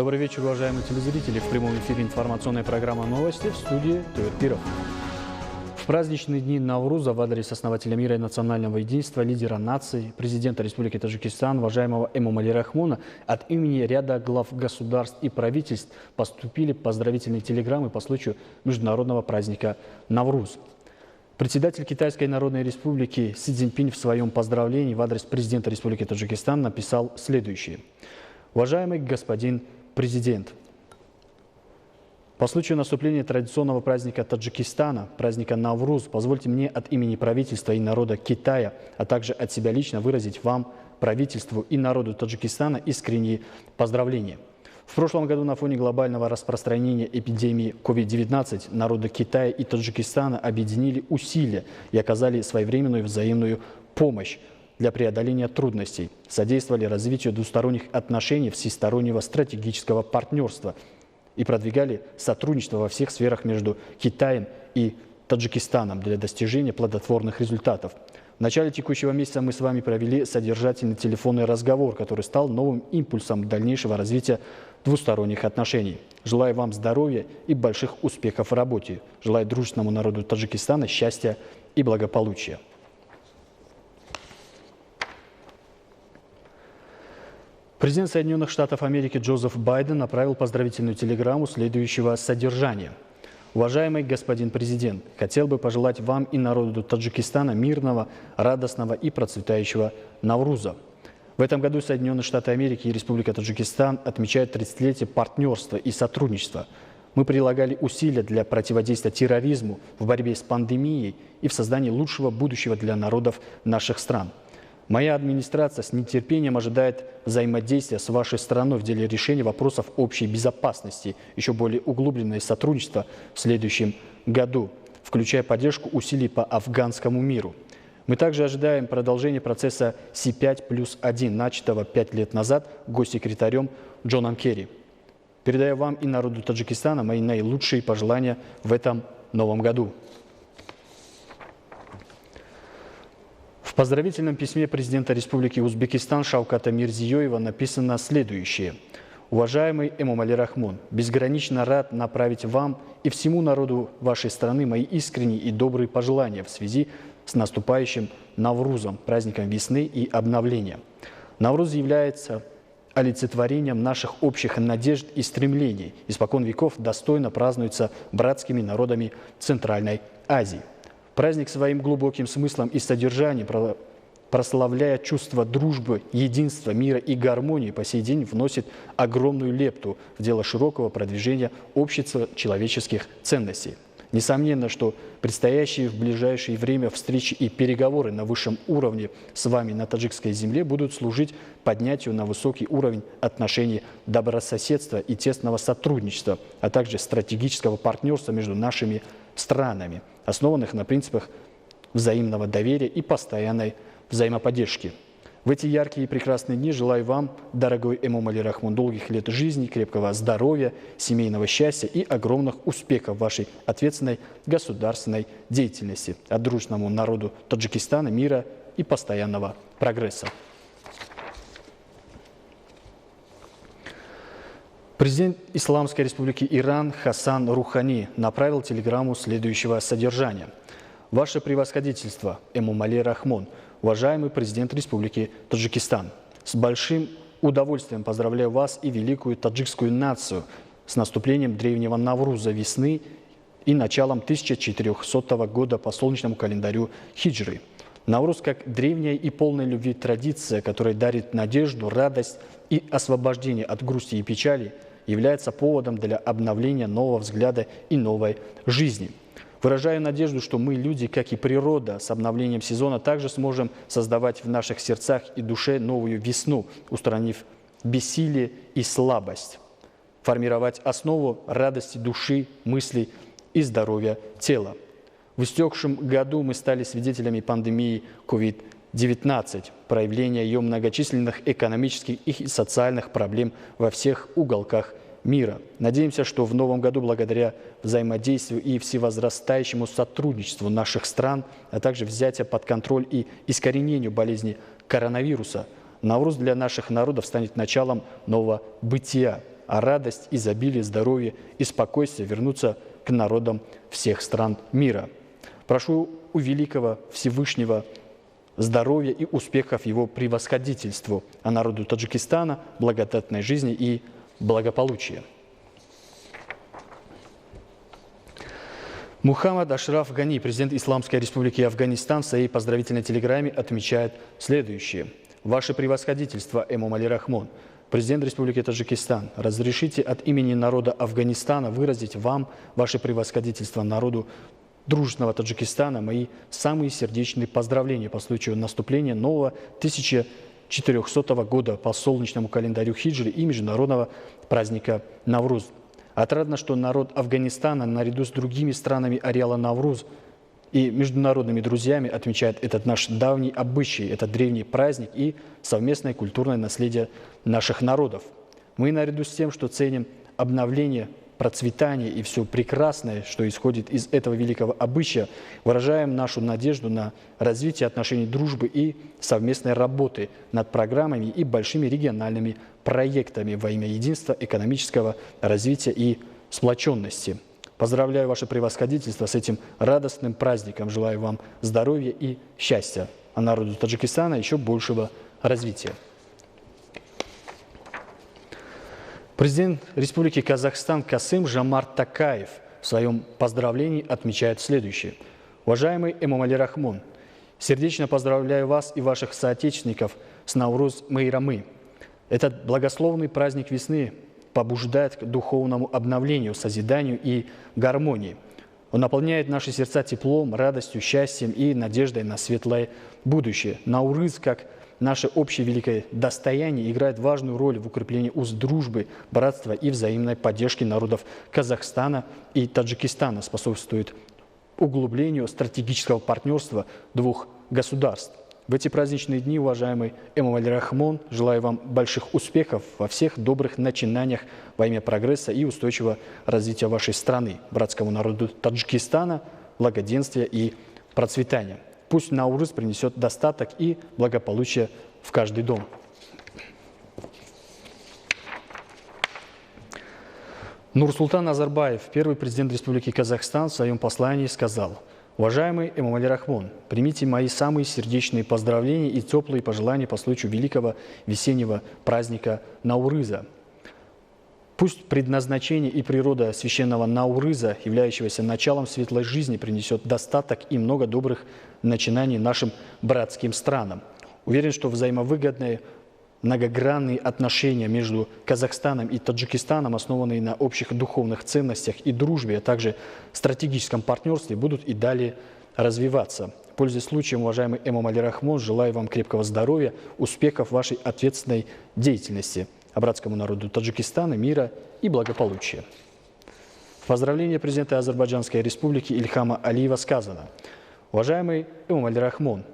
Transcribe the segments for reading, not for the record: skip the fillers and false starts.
Добрый вечер, уважаемые телезрители. В прямом эфире информационная программа «Новости» в студии Туэр Пиров. В праздничные дни Навруза в адрес основателя мира и национального единства, лидера нации, президента Республики Таджикистан, уважаемого Эмомали Рахмона, от имени ряда глав государств и правительств поступили поздравительные телеграммы по случаю международного праздника Навруз. Председатель Китайской Народной Республики Си Цзиньпинь в своем поздравлении в адрес президента Республики Таджикистан написал следующее. Уважаемый господин президент, по случаю наступления традиционного праздника Таджикистана, праздника Навруз, позвольте мне от имени правительства и народа Китая, а также от себя лично выразить вам, правительству и народу Таджикистана искренние поздравления. В прошлом году на фоне глобального распространения эпидемии COVID-19 народы Китая и Таджикистана объединили усилия и оказали своевременную взаимную помощь для преодоления трудностей, содействовали развитию двусторонних отношений всестороннего стратегического партнерства и продвигали сотрудничество во всех сферах между Китаем и Таджикистаном для достижения плодотворных результатов. В начале текущего месяца мы с вами провели содержательный телефонный разговор, который стал новым импульсом дальнейшего развития двусторонних отношений. Желаю вам здоровья и больших успехов в работе. Желаю дружественному народу Таджикистана счастья и благополучия. Президент Соединенных Штатов Америки Джозеф Байден направил поздравительную телеграмму следующего содержания. Уважаемый господин президент, хотел бы пожелать вам и народу Таджикистана мирного, радостного и процветающего Навруза. В этом году Соединенные Штаты Америки и Республика Таджикистан отмечают 30-летие партнерства и сотрудничества. Мы прилагали усилия для противодействия терроризму, в борьбе с пандемией и в создании лучшего будущего для народов наших стран. Моя администрация с нетерпением ожидает взаимодействия с вашей страной в деле решения вопросов общей безопасности, еще более углубленное сотрудничество в следующем году, включая поддержку усилий по афганскому миру. Мы также ожидаем продолжения процесса Си-5+1, начатого 5 лет назад госсекретарем Джоном Керри. Передаю вам и народу Таджикистана мои наилучшие пожелания в этом новом году. В поздравительном письме президента Республики Узбекистан Шавката Мирзиёева написано следующее. Уважаемый Эмомали Рахмон, безгранично рад направить вам и всему народу вашей страны мои искренние и добрые пожелания в связи с наступающим Наврузом, праздником весны и обновления. Навруз является олицетворением наших общих надежд и стремлений. Испокон веков достойно празднуется братскими народами Центральной Азии. Праздник своим глубоким смыслом и содержанием, прославляя чувство дружбы, единства, мира и гармонии, по сей день вносит огромную лепту в дело широкого продвижения общечеловеческих ценностей. Несомненно, что предстоящие в ближайшее время встречи и переговоры на высшем уровне с вами на таджикской земле будут служить поднятию на высокий уровень отношений добрососедства и тесного сотрудничества, а также стратегического партнерства между нашими странами, основанных на принципах взаимного доверия и постоянной взаимоподдержки. В эти яркие и прекрасные дни желаю вам, дорогой Эмомали Рахмон, долгих лет жизни, крепкого здоровья, семейного счастья и огромных успехов в вашей ответственной государственной деятельности. От дружному народу Таджикистана мира и постоянного прогресса. Президент Исламской Республики Иран Хасан Рухани направил телеграмму следующего содержания. Ваше превосходительство, Эмомали Рахмон, уважаемый президент Республики Таджикистан, с большим удовольствием поздравляю вас и великую таджикскую нацию с наступлением древнего Навруза весны и началом 1400 года по солнечному календарю хиджры. Навруз как древняя и полная любви традиция, которая дарит надежду, радость и освобождение от грусти и печали, является поводом для обновления нового взгляда и новой жизни. Выражаю надежду, что мы, люди, как и природа, с обновлением сезона также сможем создавать в наших сердцах и душе новую весну, устранив бессилие и слабость, формировать основу радости души, мыслей и здоровья тела. В истекшем году мы стали свидетелями пандемии COVID-19, проявления ее многочисленных экономических и социальных проблем во всех уголках мира. Надеемся, что в новом году, благодаря взаимодействию и всевозрастающему сотрудничеству наших стран, а также взятию под контроль и искоренению болезни коронавируса, Навруз для наших народов станет началом нового бытия, а радость, изобилие, здоровье и спокойствие вернутся к народам всех стран мира. Прошу у великого Всевышнего здоровья и успехов его превосходительству, а народу Таджикистана благодатной жизни и благополучия. Мухаммад Ашраф Гани, президент Исламской Республики Афганистан, в своей поздравительной телеграмме отмечает следующее. Ваше превосходительство, Эмомали Рахмон, президент Республики Таджикистан, разрешите от имени народа Афганистана выразить вам, ваше превосходительство, народу дружного Таджикистана, мои самые сердечные поздравления по случаю наступления нового 1400 года по солнечному календарю хиджри и международного праздника Навруз. Отрадно, что народ Афганистана наряду с другими странами ареала Навруз и международными друзьями отмечает этот наш давний обычай, этот древний праздник и совместное культурное наследие наших народов. Мы наряду с тем, что ценим обновление, процветание и все прекрасное, что исходит из этого великого обычая, выражаем нашу надежду на развитие отношений дружбы и совместной работы над программами и большими региональными проектами во имя единства, экономического развития и сплоченности. Поздравляю ваше превосходительство с этим радостным праздником. Желаю вам здоровья и счастья, а народу Таджикистана еще большего развития. Президент Республики Казахстан Касым-Жомарт Токаев в своем поздравлении отмечает следующее. Уважаемый Эмомали Рахмон, сердечно поздравляю вас и ваших соотечественников с Навруз Мейрамы. Этот благословный праздник весны побуждает к духовному обновлению, созиданию и гармонии. Он наполняет наши сердца теплом, радостью, счастьем и надеждой на светлое будущее. Наурыз, как наше общее великое достояние, играет важную роль в укреплении уз дружбы, братства и взаимной поддержки народов Казахстана и Таджикистана, способствует углублению стратегического партнерства двух государств. В эти праздничные дни, уважаемый Эмомали Рахмон, желаю вам больших успехов во всех добрых начинаниях во имя прогресса и устойчивого развития вашей страны, братскому народу Таджикистана, благоденствия и процветания. Пусть Наурыз принесет достаток и благополучие в каждый дом. Нурсултан Назарбаев, первый президент Республики Казахстан, в своем послании сказал: «Уважаемый Эмомали Рахмон, примите мои самые сердечные поздравления и теплые пожелания по случаю великого весеннего праздника Наурыза. Пусть предназначение и природа священного Наурыза, являющегося началом светлой жизни, принесет достаток и много добрых начинаний нашим братским странам. Уверен, что взаимовыгодные многогранные отношения между Казахстаном и Таджикистаном, основанные на общих духовных ценностях и дружбе, а также стратегическом партнерстве, будут и далее развиваться. Пользуясь случаем, уважаемый Эмомали Рахмон, желаю вам крепкого здоровья, успехов в вашей ответственной деятельности, а братскому народу Таджикистана мира и благополучия». В поздравлении президента Азербайджанской республики Ильхама Алиева сказано: «Уважаемый Эмомали Рахмон,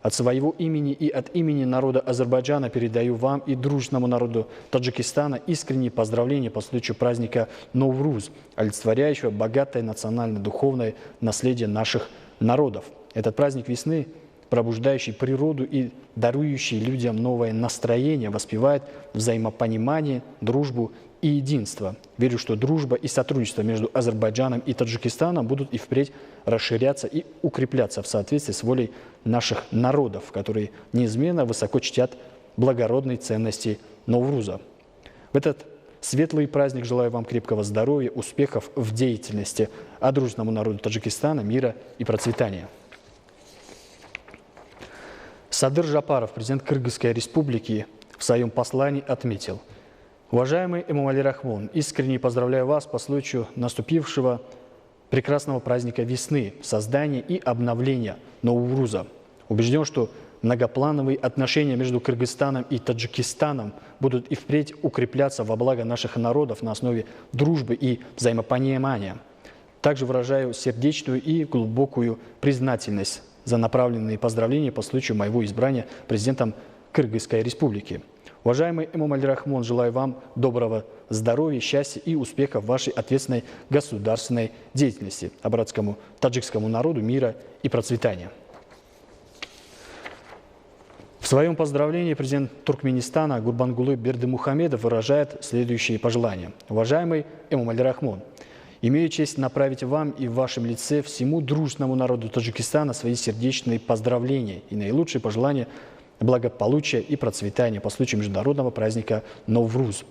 от своего имени и от имени народа Азербайджана передаю вам и дружному народу Таджикистана искренние поздравления по случаю праздника Навруз, олицетворяющего богатое национально-духовное наследие наших народов. Этот праздник весны, пробуждающий природу и дарующий людям новое настроение, воспевает взаимопонимание, дружбу и единство. Верю, что дружба и сотрудничество между Азербайджаном и Таджикистаном будут и впредь расширяться и укрепляться в соответствии с волей наших народов, которые неизменно высоко чтят благородные ценности Навруза. В этот светлый праздник желаю вам крепкого здоровья, успехов в деятельности, а дружному народу Таджикистана мира и процветания. Садыр Жапаров, президент Кыргызской республики, в своем послании отметил: «Уважаемый Эмомали Рахмон, искренне поздравляю вас по случаю наступившего прекрасного праздника весны, создания и обновления Навруза. Убежден, что многоплановые отношения между Кыргызстаном и Таджикистаном будут и впредь укрепляться во благо наших народов на основе дружбы и взаимопонимания. Также выражаю сердечную и глубокую признательность за направленные поздравления по случаю моего избрания президентом Кыргызской республики. Уважаемый Эмомали Рахмон, желаю вам доброго здоровья, счастья и успеха в вашей ответственной государственной деятельности, а братскому таджикскому народу мира и процветания». В В своем поздравлении президент Туркменистана Гурбангулы Бердымухамедов выражает следующие пожелания. Уважаемый Эмомали Рахмон, имею честь направить вам и в вашем лице всему дружному народу Таджикистана свои сердечные поздравления и наилучшие пожелания благополучия и процветания по случаю международного праздника Новруз.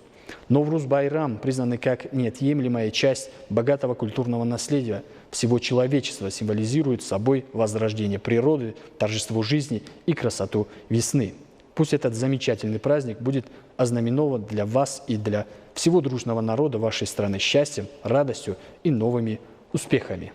Новруз Байрам, признанный как неотъемлемая часть богатого культурного наследия всего человечества, символизирует собой возрождение природы, торжество жизни и красоту весны. Пусть этот замечательный праздник будет ознаменован для вас и для всего дружного народа вашей страны счастьем, радостью и новыми успехами.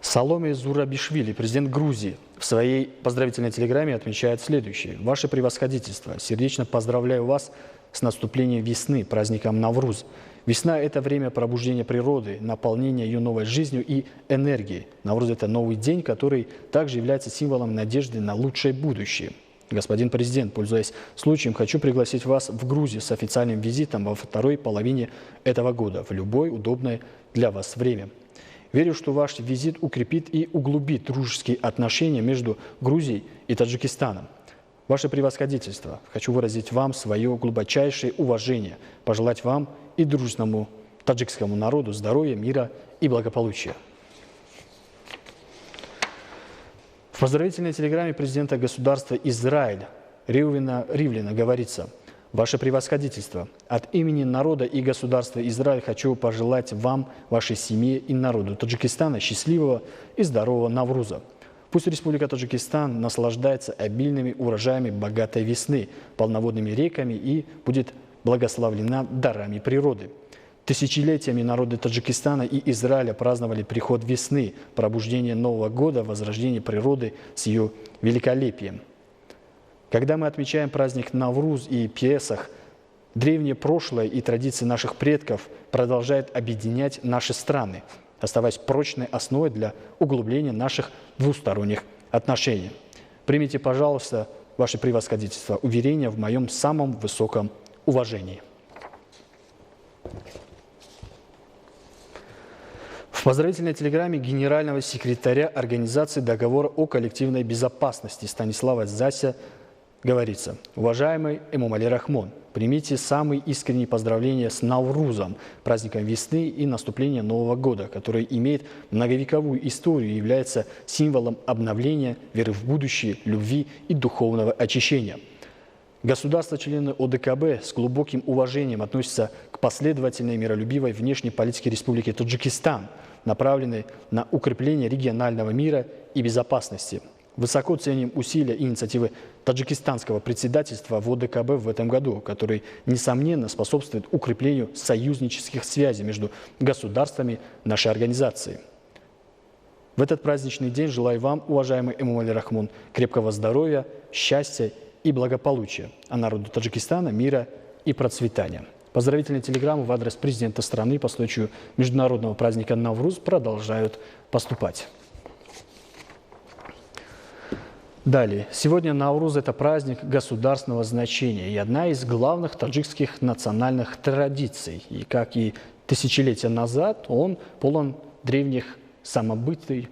Саломе Зурабишвили, президент Грузии, в своей поздравительной телеграмме отмечает следующее. Ваше превосходительство, сердечно поздравляю вас с наступлением весны, праздником Навруз. Весна – это время пробуждения природы, наполнения ее новой жизнью и энергией. Навруз – это новый день, который также является символом надежды на лучшее будущее. Господин президент, пользуясь случаем, хочу пригласить вас в Грузию с официальным визитом во второй половине этого года, в любое удобное для вас время. Верю, что ваш визит укрепит и углубит дружеские отношения между Грузией и Таджикистаном. Ваше превосходительство, хочу выразить вам свое глубочайшее уважение, пожелать вам и дружному таджикскому народу здоровья, мира и благополучия. В поздравительной телеграмме президента государства Израиль Ривлина говорится: «Ваше превосходительство, от имени народа и государства Израиль хочу пожелать вам, вашей семье и народу Таджикистана счастливого и здорового Навруза. Пусть Республика Таджикистан наслаждается обильными урожаями богатой весны, полноводными реками и будет благословлена дарами природы. Тысячелетиями народы Таджикистана и Израиля праздновали приход весны, пробуждение Нового года, возрождение природы с ее великолепием. Когда мы отмечаем праздник Навруз и Песах, древнее прошлое и традиции наших предков продолжают объединять наши страны, оставаясь прочной основой для углубления наших двусторонних отношений. Примите, пожалуйста, ваше превосходительство, уверение в моем самом высоком уважении». В поздравительной телеграмме генерального секретаря Организации договора о коллективной безопасности Станислава Зася говорится: «Уважаемый Эмомали Рахмон, примите самые искренние поздравления с Наврузом, праздником весны и наступления Нового года, который имеет многовековую историю и является символом обновления, веры в будущее, любви и духовного очищения. Государства-члены ОДКБ с глубоким уважением относятся к последовательной миролюбивой внешней политике Республики Таджикистан, направленной на укрепление регионального мира и безопасности. Высоко ценим усилия и инициативы таджикистанского председательства в ОДКБ в этом году, который, несомненно, способствует укреплению союзнических связей между государствами нашей организации. В этот праздничный день желаю вам, уважаемый Эмомали Рахмон, крепкого здоровья, счастья и благополучия, а народу Таджикистана мира и процветания». Поздравительные телеграммы в адрес президента страны по случаю международного праздника Навруз продолжают поступать. Далее. Сегодня Навруз – это праздник государственного значения и одна из главных таджикских национальных традиций. И как и тысячелетия назад, он полон древних самобытий,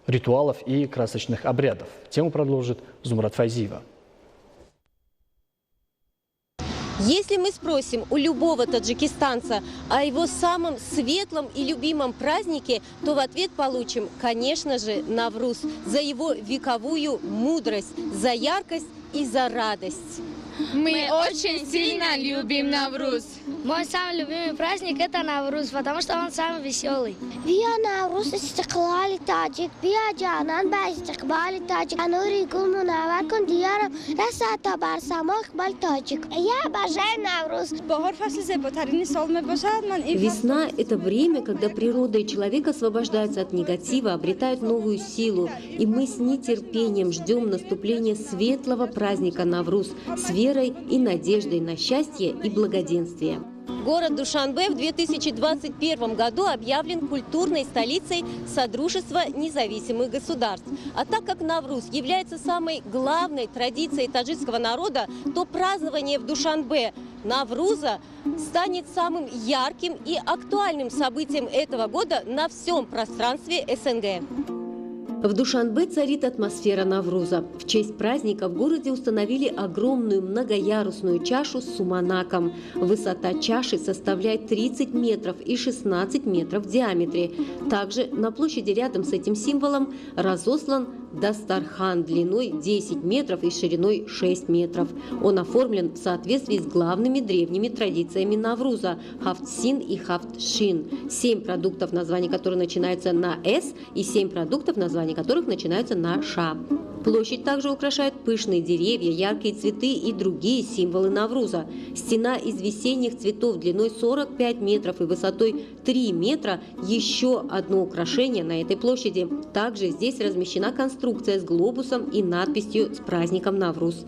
ритуалов и красочных обрядов. Тему продолжит Зумрат Файзиева. Если мы спросим у любого таджикистанца о его самом светлом и любимом празднике, то в ответ получим, конечно же, Навруз, за его вековую мудрость, за яркость и за радость. Мы очень сильно любим Навруз. Мой самый любимый праздник – это Навруз, потому что он самый веселый. بیا نوروز استقلال تاجیک بیا جانان به استقبال تاجیک انوری گل منور کن دیارم رسد تا بر سما اقبال تاجیک я обожаю Навруз. Весна – это время, когда природа и человек освобождаются от негатива, обретают новую силу. И мы с нетерпением ждем наступления светлого праздника Навруз с верой и надеждой на счастье и благоденствие. Город Душанбе в 2021 году объявлен культурной столицей Содружества независимых государств. А так как Навруз является самой главной традицией таджикского народа, то празднование в Душанбе Навруза станет самым ярким и актуальным событием этого года на всем пространстве СНГ. В Душанбе царит атмосфера Навруза. В честь праздника в городе установили огромную многоярусную чашу с суманаком. Высота чаши составляет 30 метров и 16 метров в диаметре. Также на площади рядом с этим символом разослан дастархан длиной 10 метров и шириной 6 метров. Он оформлен в соответствии с главными древними традициями Навруза – хафтсин и хафтшин. 7 продуктов, названия которых начинаются на «с», и 7 продуктов, названия которых начинаются на «ша». Площадь также украшают пышные деревья, яркие цветы и другие символы Навруза. Стена из весенних цветов длиной 45 метров и высотой 3 метра – еще одно украшение на этой площади. Также здесь размещена конструкция с глобусом и надписью «С праздником Навруз».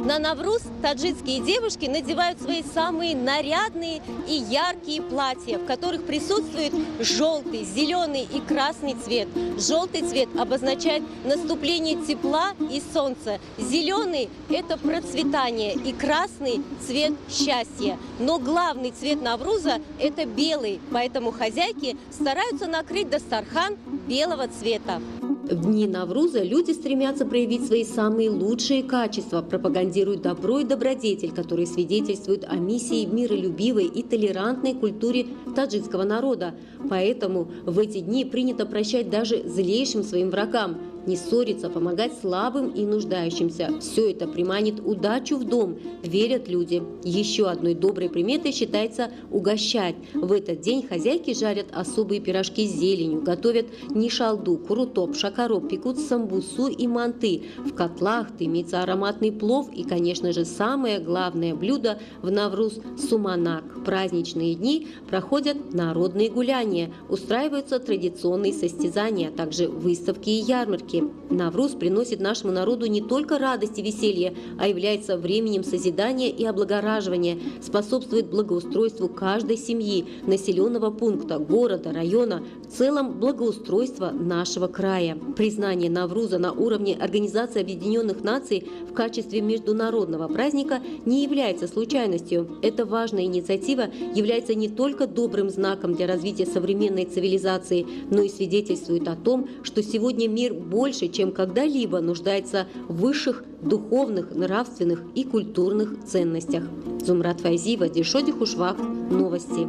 На Навруз таджикские девушки надевают свои самые нарядные и яркие платья, в которых присутствует желтый, зеленый и красный цвет. Желтый цвет обозначает наступление тепла и солнца. Зеленый – это процветание, и красный – цвет счастья. Но главный цвет Навруза – это белый, поэтому хозяйки стараются накрыть дастархан белого цвета. В дни Навруза люди стремятся проявить свои самые лучшие качества, пропагандируют добро и добродетель, которые свидетельствуют о миссии миролюбивой и толерантной культуре таджикского народа. Поэтому в эти дни принято прощать даже злейшим своим врагам, не ссориться, помогать слабым и нуждающимся. Все это приманит удачу в дом, верят люди. Еще одной доброй приметой считается угощать. В этот день хозяйки жарят особые пирожки с зеленью, готовят нишалду, курутоп, шакароп, пекут самбусу и манты. В котлах дымится ароматный плов и, конечно же, самое главное блюдо в Навруз – суманак. В праздничные дни проходят народные гуляния, устраиваются традиционные состязания, а также выставки и ярмарки. Навруз приносит нашему народу не только радость и веселье, а является временем созидания и облагораживания, способствует благоустройству каждой семьи, населенного пункта, города, района, в целом благоустройства нашего края. Признание Навруза на уровне Организации Объединенных Наций в качестве международного праздника не является случайностью. Эта важная инициатива является не только добрым знаком для развития современной цивилизации, но и свидетельствует о том, что сегодня мир больше, чем когда-либо нуждается в высших духовных, нравственных и культурных ценностях. Зумрат Файзиева, Дишоди Хушвах. Новости.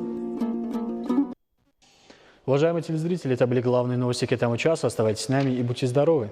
Уважаемые телезрители, это были главные новости к этому часу. Оставайтесь с нами и будьте здоровы.